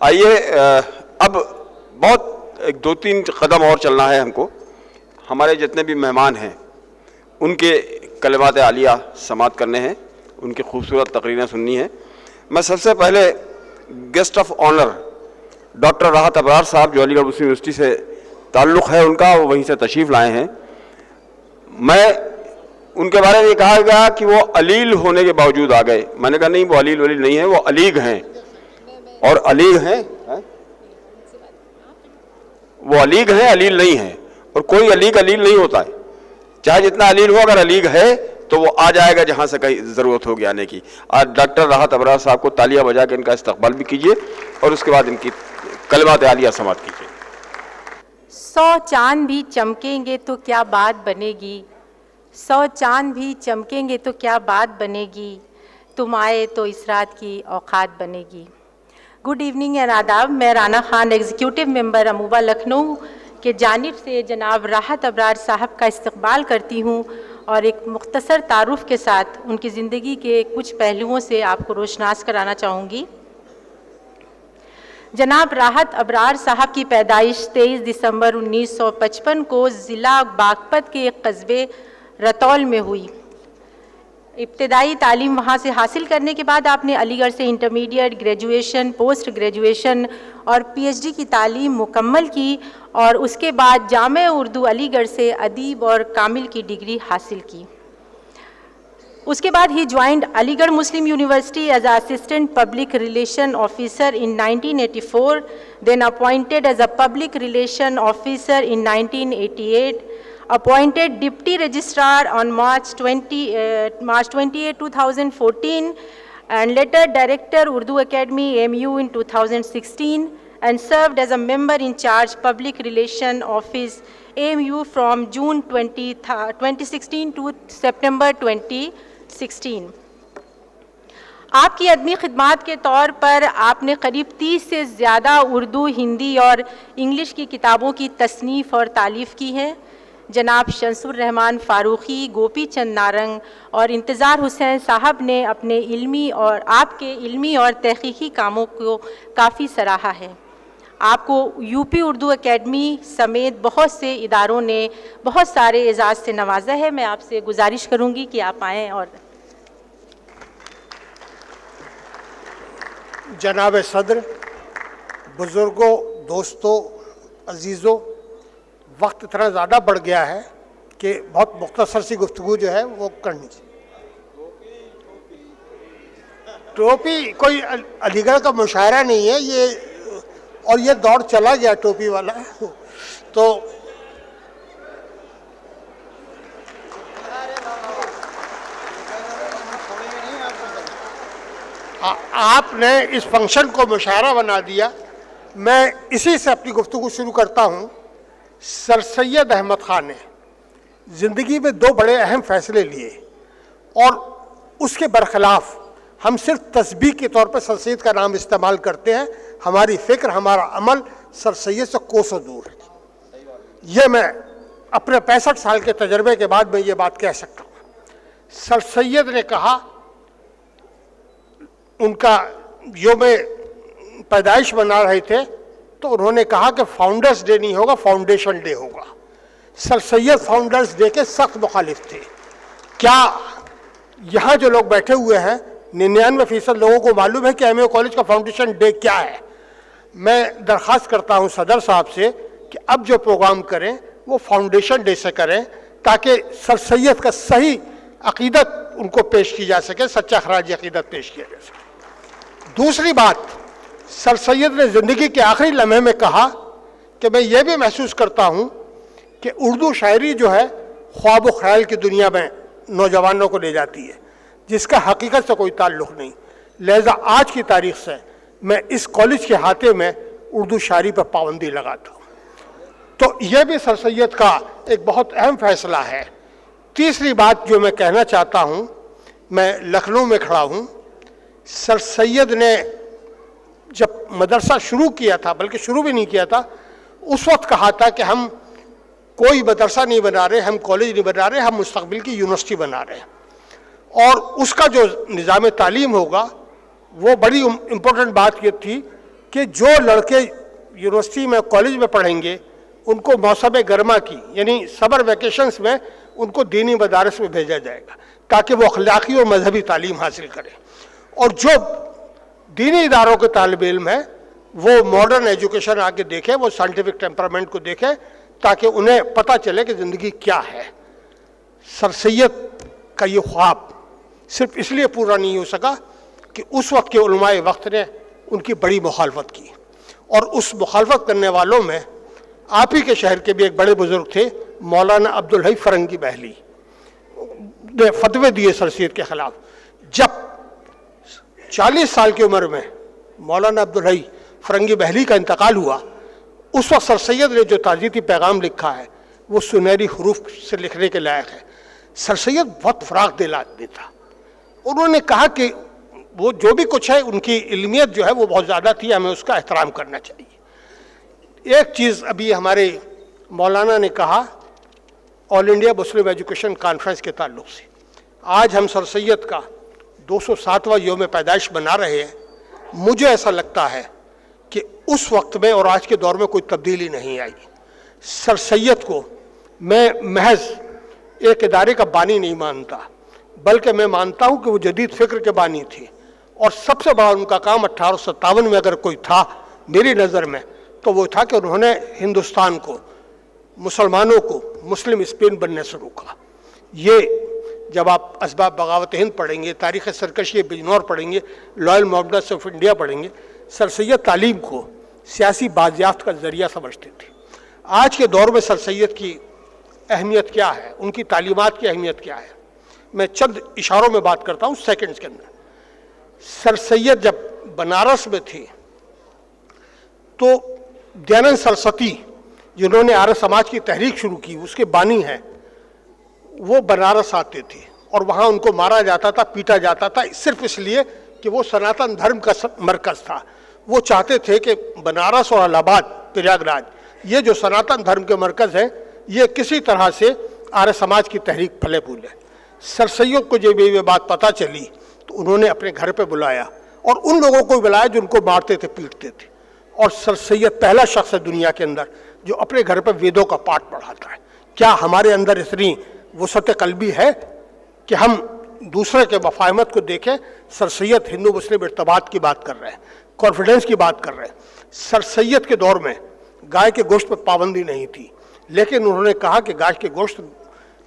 آئیے اب بہت ایک دو تین قدم اور چلنا ہے ہم کو. ہمارے جتنے بھی مہمان ہیں ان کے کلمات عالیہ سماعت کرنے ہیں, ان کی خوبصورت تقریریں سننی ہیں. میں سب سے پہلے گیسٹ آف آنر ڈاکٹر راحت ابرار صاحب جو علی گڑھ مسلم یونیورسٹی سے تعلق ہے ان کا, وہ وہیں سے تشریف لائے ہیں. میں ان کے بارے میں یہ کہا گیا کہ وہ علیل ہونے کے باوجود آ گئے. میں نے کہا نہیں, وہ علیل ولیل نہیں ہے, وہ علیگ ہیں. اور علیگ ہیں, وہ علیگ ہیں, علیل نہیں ہیں. اور کوئی علیگ علیل نہیں ہوتا ہے, چاہے جتنا علیل ہو, اگر علیگ ہے تو وہ آ جائے گا جہاں سے کہیں ضرورت ہوگی آنے کی. آج ڈاکٹر راحت ابرار صاحب کو تالیاں بجا کے ان کا استقبال بھی کیجیے اور اس کے بعد ان کی کلمات عالیہ سماعت کیجیے. 100 چاند بھی چمکیں گے تو کیا بات بنے گی, 100 چاند بھی چمکیں گے تو کیا بات بنے گی, تم آئے تو اس رات کی اوقات بنے گی. گڈ ایوننگ اینڈ آداب. میں رانا خان ایگزیکیوٹیو ممبر اموبا لکھنؤ کے جانب سے جناب راحت ابرار صاحب کا استقبال کرتی ہوں اور ایک مختصر تعارف کے ساتھ ان کی زندگی کے کچھ پہلوؤں سے آپ کو روشناس کرانا چاہوں گی. جناب راحت ابرار صاحب کی پیدائش 23 دسمبر 1955 کو ضلع باغپت کے ایک قصبے رتول میں ہوئی. ابتدائی تعلیم وہاں سے حاصل کرنے کے بعد آپ نے علی گڑھ سے انٹرمیڈیٹ, گریجویشن, پوسٹ گریجویشن اور پی ایچ ڈی کی تعلیم مکمل کی اور اس کے بعد جامعہ اردو علی گڑھ سے ادیب اور کامل کی ڈگری حاصل کی. اس کے بعد ہی joined Aligarh Muslim University as a assistant public relation officer in 1984, then appointed as a public relation officer in 1988, appointed Deputy Registrar on March 28, 2014, and later Director Urdu Academy AMU in 2016, and served as a member in charge Public Relation Office AMU from June 2016 to September 2016. آپ کی عدمی خدمات کے طور پر آپ نے قریب 30 سے زیادہ اردو, ہندی اور انگلش کی کتابوں کی تصنیف اور تالیف کی ہے. جناب شمس الرحمان فاروقی, گوپی چند نارنگ اور انتظار حسین صاحب نے اپنے علمی اور آپ کے علمی اور تحقیقی کاموں کو کافی سراہا ہے. آپ کو یو پی اردو اکیڈمی سمیت بہت سے اداروں نے بہت سارے اعزاز سے نوازا ہے. میں آپ سے گزارش کروں گی کہ آپ آئیں. اور جناب صدر, بزرگوں, دوستوں, عزیزوں, وقت اتنا زیادہ بڑھ گیا ہے کہ بہت مختصر سی گفتگو جو ہے وہ کرنی چاہیے. ٹوپی کوئی علی گڑھ کا مشاعرہ نہیں ہے یہ, اور یہ دور چلا گیا ٹوپی والا. تو آپ نے اس فنکشن کو مشاعرہ بنا دیا. میں اسی سے اپنی گفتگو شروع کرتا ہوں. سر سید احمد خان نے زندگی میں 2 بڑے اہم فیصلے لیے اور اس کے برخلاف ہم صرف تسبیح کے طور پر سر سید کا نام استعمال کرتے ہیں. ہماری فکر, ہمارا عمل سر سید سے کوسوں دور ہے. یہ میں اپنے 65 سال کے تجربے کے بعد میں یہ بات کہہ سکتا ہوں. سر سید نے کہا, ان کا یوم پیدائش منا رہے تھے تو انہوں نے کہا کہ فاؤنڈرز ڈے نہیں ہوگا, فاؤنڈیشن ڈے ہوگا. سر سید فاؤنڈرز ڈے کے سخت مخالف تھے. کیا یہاں جو لوگ بیٹھے ہوئے ہیں 99% لوگوں کو معلوم ہے کہ ایم اے کالج کا فاؤنڈیشن ڈے کیا ہے؟ میں درخواست کرتا ہوں صدر صاحب سے کہ اب جو پروگرام کریں وہ فاؤنڈیشن ڈے سے کریں تاکہ سر سید کا صحیح عقیدت ان کو پیش کی جا سکے, سچا خراج عقیدت پیش کیا جا سکے. دوسری بات, سر سید نے زندگی کے آخری لمحے میں کہا کہ میں یہ بھی محسوس کرتا ہوں کہ اردو شاعری جو ہے خواب و خیال کی دنیا میں نوجوانوں کو لے جاتی ہے جس کا حقیقت سے کوئی تعلق نہیں. لہذا آج کی تاریخ سے میں اس کالج کے ہاتھے میں اردو شاعری پر پابندی لگاتا ہوں. تو یہ بھی سر سید کا ایک بہت اہم فیصلہ ہے. تیسری بات جو میں کہنا چاہتا ہوں, میں لکھنؤ میں کھڑا ہوں. سر سید نے جب مدرسہ شروع کیا تھا, بلکہ شروع بھی نہیں کیا تھا, اس وقت کہا تھا کہ ہم کوئی مدرسہ نہیں بنا رہے, ہم کالج نہیں بنا رہے, ہم مستقبل کی یونیورسٹی بنا رہے ہیں. اور اس کا جو نظام تعلیم ہوگا وہ بڑی امپورٹنٹ بات یہ تھی کہ جو لڑکے یونیورسٹی میں کالج میں پڑھیں گے ان کو موسم گرما کی یعنی سمر ویکیشنز میں ان کو دینی مدارس میں بھیجا جائے گا تاکہ وہ اخلاقی اور مذہبی تعلیم حاصل کریں، اور جو دینی اداروں کے طالب علم ہیں وہ ماڈرن ایجوکیشن آگے دیکھیں، وہ سائنٹیفک ٹیمپرامنٹ کو دیکھیں تاکہ انہیں پتہ چلے کہ زندگی کیا ہے۔ سر سید کا یہ خواب صرف اس لیے پورا نہیں ہو سکا کہ اس وقت کے علماء وقت نے ان کی بڑی مخالفت کی، اور اس مخالفت کرنے والوں میں آپ ہی کے شہر کے بھی ایک بڑے بزرگ تھے مولانا عبدالحی فرنگی بہلی نے فتوے دیے سر سید کے خلاف۔ جب 40 سال کی عمر میں مولانا عبدالحی فرنگی بہلی کا انتقال ہوا، اس وقت سر سید نے جو تعزیتی پیغام لکھا ہے وہ سنہری حروف سے لکھنے کے لائق ہے۔ سر سید بہت فراغ دل آدمی تھا، انہوں نے کہا کہ وہ جو بھی کچھ ہے ان کی علمیت جو ہے وہ بہت زیادہ تھی، ہمیں اس کا احترام کرنا چاہیے۔ ایک چیز ابھی ہمارے مولانا نے کہا آل انڈیا مسلم ایجوکیشن کانفرنس کے تعلق سے، آج ہم سر سید کا 207واں یوم پیدائش منا رہے ہیں۔ مجھے ایسا لگتا ہے کہ اس وقت میں اور آج کے دور میں کوئی تبدیلی نہیں آئی۔ سر سید کو میں محض ایک ادارے کا بانی نہیں مانتا، بلکہ میں مانتا ہوں کہ وہ جدید فکر کے بانی تھے، اور سب سے بڑا ان کا کام 1857 میں اگر کوئی تھا میری نظر میں تو وہ تھا کہ انہوں نے ہندوستان کو، مسلمانوں کو مسلم اسپین بننے سے روکا۔ یہ جب آپ اسباب بغاوت ہند پڑھیں گے، تاریخ سرکشی بجنور پڑھیں گے، لائل محمدس آف انڈیا پڑھیں گے، سر سید تعلیم کو سیاسی بازیافت کا ذریعہ سمجھتے تھے۔ آج کے دور میں سر سید کی اہمیت کیا ہے، ان کی تعلیمات کی اہمیت کیا ہے، میں چند اشاروں میں بات کرتا ہوں سیکنڈز کے اندر۔ سر سید جب بنارس میں تھے تو دیانند سرسوتی جنہوں نے آریہ سماج کی تحریک شروع کی، اس کے بانی ہیں، وہ بنارس آتے تھے اور وہاں ان کو مارا جاتا تھا، پیٹا جاتا تھا، صرف اس لیے کہ وہ سناتن دھرم کا مرکز تھا۔ وہ چاہتے تھے کہ بنارس اور الہ آباد، پریاگ راج، یہ جو سناتن دھرم کے مرکز ہیں، یہ کسی طرح سے آریہ سماج کی تحریک پھلے پھولے۔ سر سید کو جب یہ بات پتہ چلی تو انہوں نے اپنے گھر پہ بلایا، اور ان لوگوں کو بلایا جو ان کو مارتے تھے، پیٹتے تھے، اور سر سید پہلا شخص ہے دنیا کے اندر جو اپنے گھر پہ ویدوں کا پاٹھ پڑھاتا ہے۔ کیا ہمارے اندر اتنی وسعت قلبی ہے کہ ہم دوسرے کے مفاہمت کو دیکھیں؟ سر سید ہندو مسلم ارتباط کی بات کر رہے ہیں، کانفیڈنس کی بات کر رہے ہیں۔ سر سید کے دور میں گائے کے گوشت پہ پابندی نہیں تھی، لیکن انہوں نے کہا کہ گائے کے گوشت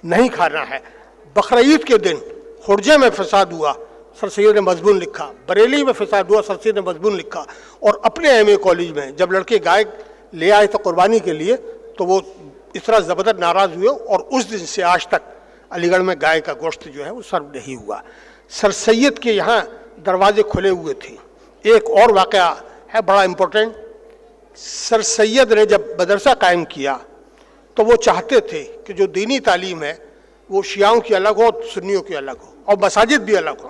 نہیں کھانا ہے۔ بقرعید کے دن خرجے میں فساد ہوا، سر سید نے مضمون لکھا، بریلی میں فساد ہوا، سر سید نے مضمون لکھا، اور اپنے ایم اے کالج میں جب لڑکے گائے لے آئے تھے قربانی کے لیے تو وہ اس طرح زبردست ناراض ہوئے، اور اس دن سے آج تک علی گڑھ میں گائے کا گوشت جو ہے وہ سرو نہیں ہوا۔ سر سید کے یہاں دروازے کھلے ہوئے تھے۔ ایک اور واقعہ ہے بڑا امپورٹنٹ، سر سید نے جب مدرسہ قائم کیا تو وہ چاہتے تھے کہ جو دینی تعلیم ہے وہ شیعوں کی الگ ہو، سنیوں کی الگ ہو، اور مساجد بھی الگ ہو۔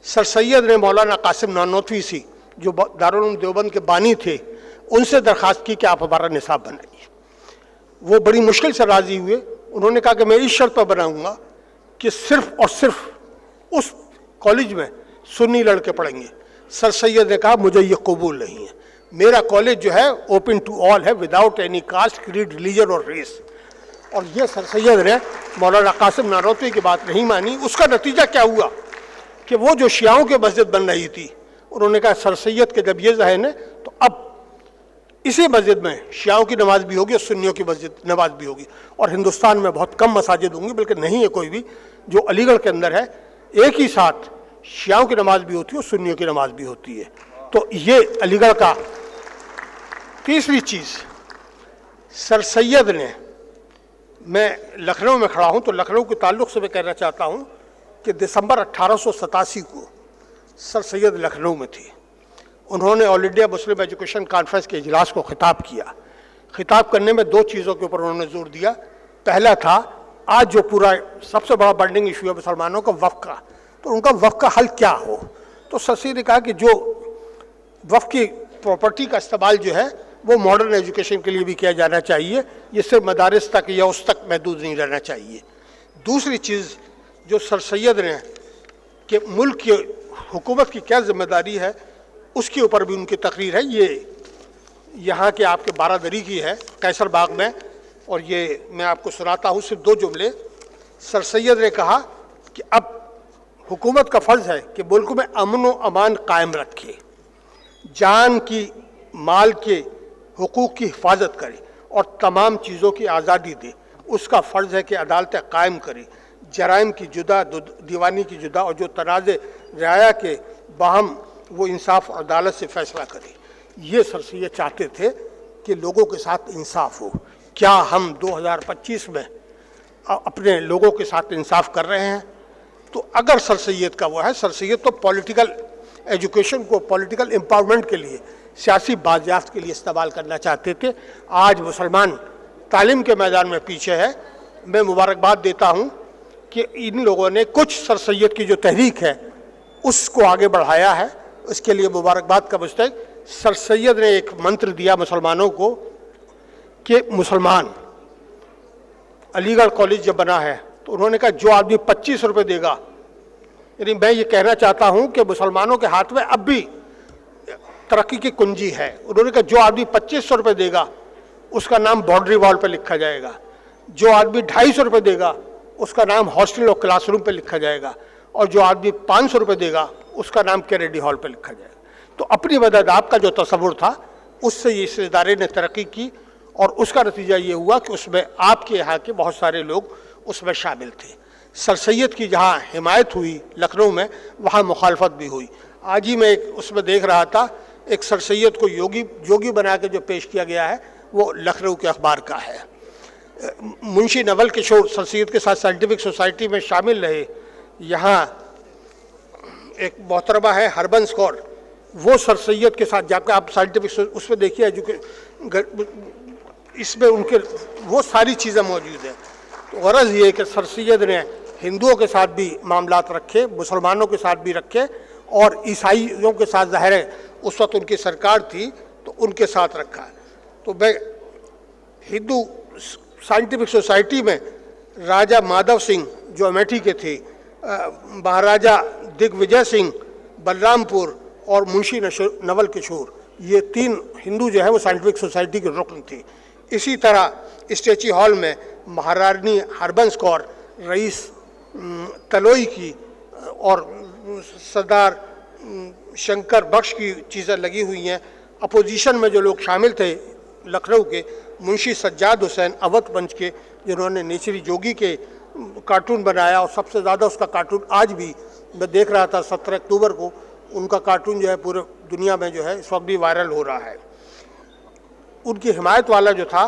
سر سید نے مولانا قاسم نانوتوی سے جو دارالعلوم دیوبند کے بانی تھے ان سے درخواست کی کہ آپ ہمارا نصاب بنائیے۔ وہ بڑی مشکل سے راضی ہوئے۔ انہوں نے کہا کہ میں اس شرط پر بناؤں گا کہ صرف اور صرف اس کالج میں سنی لڑکے پڑھیں گے۔ سر سید نے کہا مجھے یہ قبول نہیں ہے، میرا کالج جو ہے اوپن ٹو آل ہے، without any caste, creed, religion اور ریس۔ اور یہ سر سید نے مولانا قاسم نانوتوی کی بات نہیں مانی۔ اس کا نتیجہ کیا ہوا کہ وہ جو شیعوں کی مسجد بن رہی تھی، انہوں نے کہا سر سید کے جب یہ ذہن ہے تو اب اسی مسجد میں شیعوں کی نماز بھی ہوگی اور سنیوں کی مسجد نماز بھی ہوگی، اور ہندوستان میں بہت کم مساجد ہوں گی، بلکہ نہیں ہے کوئی بھی، جو علی گڑھ کے اندر ہے ایک ہی ساتھ شیعوں کی نماز بھی ہوتی ہے اور سنیوں کی نماز بھی ہوتی ہے۔ تو یہ علی گڑھ کا۔ تیسری چیز، سر سید نے، میں لکھنؤ میں کھڑا ہوں تو لکھنؤ کے تعلق سے میں کہنا چاہتا ہوں کہ دسمبر 1887 کو سر سید لکھنؤ میں تھے۔ انہوں نے آل انڈیا مسلم ایجوکیشن کانفرنس کے اجلاس کو خطاب کیا۔ خطاب کرنے میں دو چیزوں کے اوپر انہوں نے زور دیا۔ پہلا تھا آج جو پورا سب سے بڑا برڈنگ ایشو ہے مسلمانوں کا، وقف کا، تو ان کا وقف کا حل کیا ہو۔ تو سر سید نے کہا کہ جو وقف کی پراپرٹی کا استعمال جو ہے وہ ماڈرن ایجوکیشن کے لیے بھی کیا جانا چاہیے، یہ صرف مدارس تک یا اس تک محدود نہیں رہنا چاہیے۔ دوسری چیز جو سر سید نے کہ ملک کی حکومت کی کیا ذمہ داری ہے، اس کے اوپر بھی ان کی تقریر ہے. یہ یہاں کے آپ کے بارادری کی ہے قیصر باغ میں, اور یہ میں آپ کو سناتا ہوں صرف 2 جملے. سر سید نے کہا کہ اب حکومت کا فرض ہے کہ ملک میں امن و امان قائم رکھے, جان کی مال کے حقوق کی حفاظت کرے اور تمام چیزوں کی آزادی دے. اس کا فرض ہے کہ عدالتیں قائم کرے, جرائم کی جدا دیوانی کی جدا, اور جو تنازع رعایا کے باہم وہ انصاف اور عدالت سے فیصلہ کرے. یہ سر سید چاہتے تھے کہ لوگوں کے ساتھ انصاف ہو. کیا ہم 2025 میں اپنے لوگوں کے ساتھ انصاف کر رہے ہیں؟ تو اگر سر سید کا وہ ہے, سر سید تو پولیٹیکل ایجوکیشن کو پولیٹیکل امپاورمنٹ کے لیے, سیاسی بازیافت کے لیے استعمال کرنا چاہتے تھے. آج مسلمان تعلیم کے میدان میں پیچھے ہے. میں مبارکباد دیتا ہوں کہ ان لوگوں نے کچھ سر سید کی جو تحریک ہے اس کو آگے بڑھایا ہے, اس کے لیے مبارکباد کا مستحق. سر سید نے ایک منتر دیا مسلمانوں کو کہ مسلمان, علی گڑھ کالج جب بنا ہے تو انہوں نے کہا جو آدمی 25 روپے دے گا, یعنی میں یہ کہنا چاہتا ہوں کہ مسلمانوں کے ہاتھ میں اب بھی ترقی کی کنجی ہے. انہوں نے کہا جو آدمی 2500 روپے دے گا اس کا نام باؤنڈری وال پہ لکھا جائے گا, جو آدمی 250 روپے دے گا اس کا نام ہاسٹل اور کلاس روم پہ لکھا جائے گا, اور جو آدمی 500 روپے دے گا اس کا نام کینیڈی ہال پہ لکھا جائے گا. تو اپنی مدد آپ کا جو تصور تھا اس سے اس ادارے نے ترقی کی, اور اس کا نتیجہ یہ ہوا کہ اس میں آپ کے یہاں کے بہت سارے لوگ اس میں شامل تھے. سر سید کی جہاں حمایت ہوئی لکھنؤ میں, وہاں مخالفت بھی ہوئی. آج ہی میں اس میں دیکھ رہا تھا ایک سر سید کو یوگی بنا کے جو پیش کیا گیا ہے وہ لکھنؤ کے اخبار کا ہے. منشی نول کشور سر سید کے ساتھ سائنٹیفک سوسائٹی میں شامل رہے. یہاں ایک محترمہ ہے ہربنس کور, وہ سر سید کے ساتھ جا کے آپ سائنٹیفک اس میں دیکھیے اس میں ان کے وہ ساری چیزیں موجود ہیں. تو غرض یہ ہے کہ سر سید نے ہندوؤں کے ساتھ بھی معاملات رکھے, مسلمانوں کے ساتھ بھی رکھے, اور عیسائیوں کے ساتھ ظاہر ہے اس وقت ان کی سرکار تھی تو ان کے ساتھ رکھا. تو میں ہندو سائنٹیفک سوسائٹی میں راجہ مادھو سنگھ جو امیٹھی کے تھے, مہاراجہ دگ وجے سنگھ بلرام پور, اور منشی نول کشور, یہ 3 ہندو جو ہے وہ سائنٹیفک سوسائٹی کے رکن تھے. اسی طرح اسٹیچی ہال میں مہارانی ہربنس کور, رئیس تلوئی کی اور سردار شنکر بخش کی چیزیں لگی ہوئی ہیں. اپوزیشن میں جو لوگ شامل تھے لکھنؤ کے, منشی سجاد حسین اودھ پنچ کے, جنہوں نے نیچری جوگی کے کارٹون بنایا, اور سب سے زیادہ اس کا کارٹون آج بھی میں دیکھ رہا تھا 17 اکتوبر کو ان کا کارٹون جو ہے پورے دنیا میں جو ہے اس وقت بھی وائرل ہو رہا ہے. ان کی حمایت والا جو تھا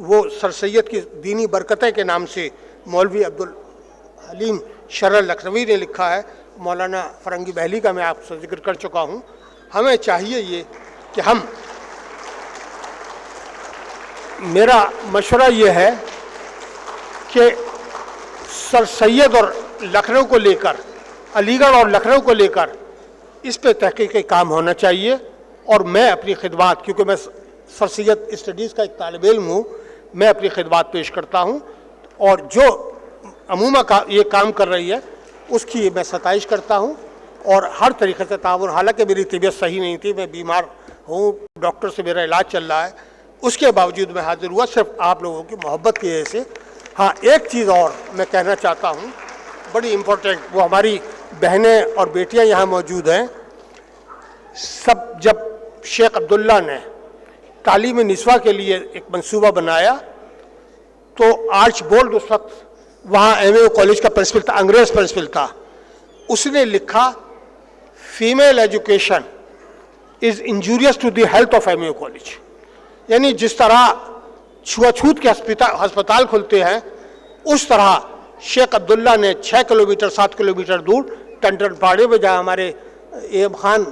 وہ سر سید کی دینی برکتیں کے نام سے مولوی عبدالحلیم شرر لکھنوی نے لکھا ہے. مولانا فرنگی بہلی کا میں آپ سے ذکر کر چکا ہوں. ہمیں چاہیے یہ کہ میرا مشورہ یہ ہے کہ سر سید اور لکھنؤ کو لے کر, علی گڑھ اور لکھنؤ کو لے کر اس پہ تحقیقی کام ہونا چاہیے. اور میں اپنی خدمات, کیونکہ میں سر سید اسٹڈیز کا ایک طالب علم ہوں, میں اپنی خدمات پیش کرتا ہوں, اور جو عموماً یہ کام کر رہی ہے اس کی میں ستائش کرتا ہوں, اور ہر طریقے سے تعاون. حالانکہ میری طبیعت صحیح نہیں تھی, میں بیمار ہوں, ڈاکٹر سے میرا علاج چل رہا ہے, اس کے باوجود میں حاضر ہوا صرف آپ لوگوں کی محبت کی وجہ سے. ہاں, ایک چیز اور میں کہنا چاہتا ہوں بڑی امپورٹنٹ, وہ ہماری بہنیں اور بیٹیاں یہاں موجود ہیں. جب شیخ عبداللہ نے تعلیم نسواں کے لیے ایک منصوبہ بنایا تو آرچ بولڈ اس وقت وہاں ایم اے کالج کا پرنسپل تھا, انگریز پرنسپل تھا. اس نے لکھا female education is injurious to the health of M A college. یعنی جس طرح چھوا چھوت کے ہسپتال کھلتے ہیں اس طرح شیخ عبداللہ نے 6 کلومیٹر 7 کلومیٹر دور ٹنڈن پاڑے میں جہاں ہمارے M Khan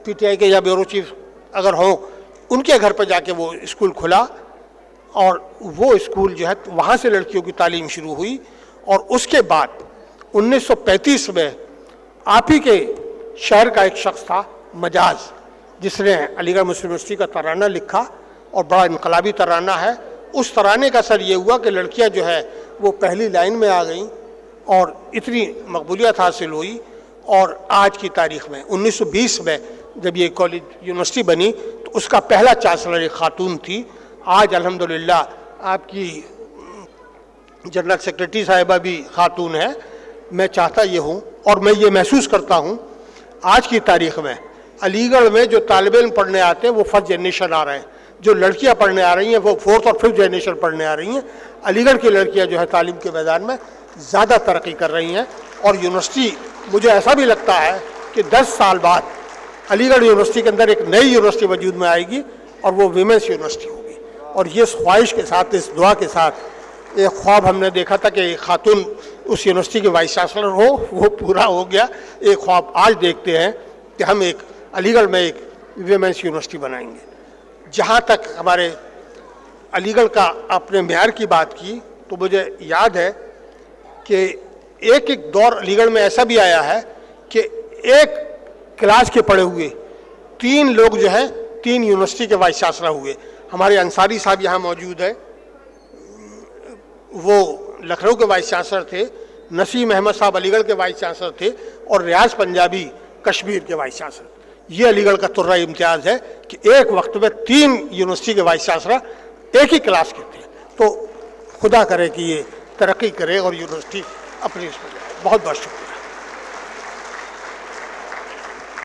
P T I کے یا بیورو چیف اگر ہوں ان کے گھر پہ جا کے وہ اسکول کھلا, اور وہ اسکول جو ہے وہاں سے لڑکیوں کی تعلیم شروع ہوئی. اور اس کے بعد 1935 میں آپ ہی کے شہر کا ایک شخص تھا مجاز, جس نے علی گڑھ مسلم یونیورسٹی کا ترانہ لکھا, اور بڑا انقلابی ترانہ ہے. اس ترانے کا اثر یہ ہوا کہ لڑکیاں جو ہے وہ پہلی لائن میں آ گئیں اور اتنی مقبولیت حاصل ہوئی. اور آج کی تاریخ میں 1920 میں جب یہ کالج یونیورسٹی بنی تو اس کا پہلا چانسلر ایک خاتون تھی. آج الحمدللہ آپ کی جنرل سیکرٹری صاحبہ بھی خاتون ہے. میں چاہتا یہ ہوں اور میں یہ محسوس کرتا ہوں آج کی تاریخ میں علی گڑھ میں جو طالب علم پڑھنے آتے ہیں وہ فرسٹ جنریشن آ رہے ہیں, جو لڑکیاں پڑھنے آ رہی ہیں وہ فورتھ اور ففتھ جنریشن پڑھنے آ رہی ہیں. علی گڑھ کی لڑکیاں جو ہے تعلیم کے میدان میں زیادہ ترقی کر رہی ہیں. اور یونیورسٹی مجھے ایسا بھی لگتا ہے کہ 10 سال بعد علی گڑھ یونیورسٹی کے اندر ایک نئی یونیورسٹی وجود میں آئے گی اور وہ ویمنس یونیورسٹی ہوگی. اور یہ خواہش کے ساتھ, اس دعا کے ساتھ, ایک خواب ہم نے دیکھا تھا کہ ایک خاتون اس یونیورسٹی کے وائس چانسلر ہو, وہ پورا ہو گیا. ایک خواب آج دیکھتے ہیں کہ ہم ایک علی گڑھ میں ایک ویمنس یونیورسٹی بنائیں گے. جہاں تک ہمارے علی گڑھ کا اپنے معیار کی بات کی تو مجھے یاد ہے کہ ایک دور علی گڑھ میں ایسا بھی آیا ہے کہ ایک کلاس کے پڑھے ہوئے 3 لوگ جو ہیں 3 یونیورسٹی کے وائس چانسلر ہوئے. ہمارے انصاری صاحب یہاں موجود ہے, وہ لکھنؤ کے وائس چانسلر تھے. نسیم احمد صاحب علی گڑھ کے وائس چانسلر تھے اور ریاض پنجابی کشمیر کے وائس چانسلر. یہ علی گڑھ کا ترہ امتیاز ہے کہ ایک وقت میں 3 یونیورسٹی کے وائس چانسلر ایک ہی کلاس کے تھے. تو خدا کرے کہ یہ ترقی کرے اور یونیورسٹی اپنی اس میں جائے. بہت بہت شکریہ.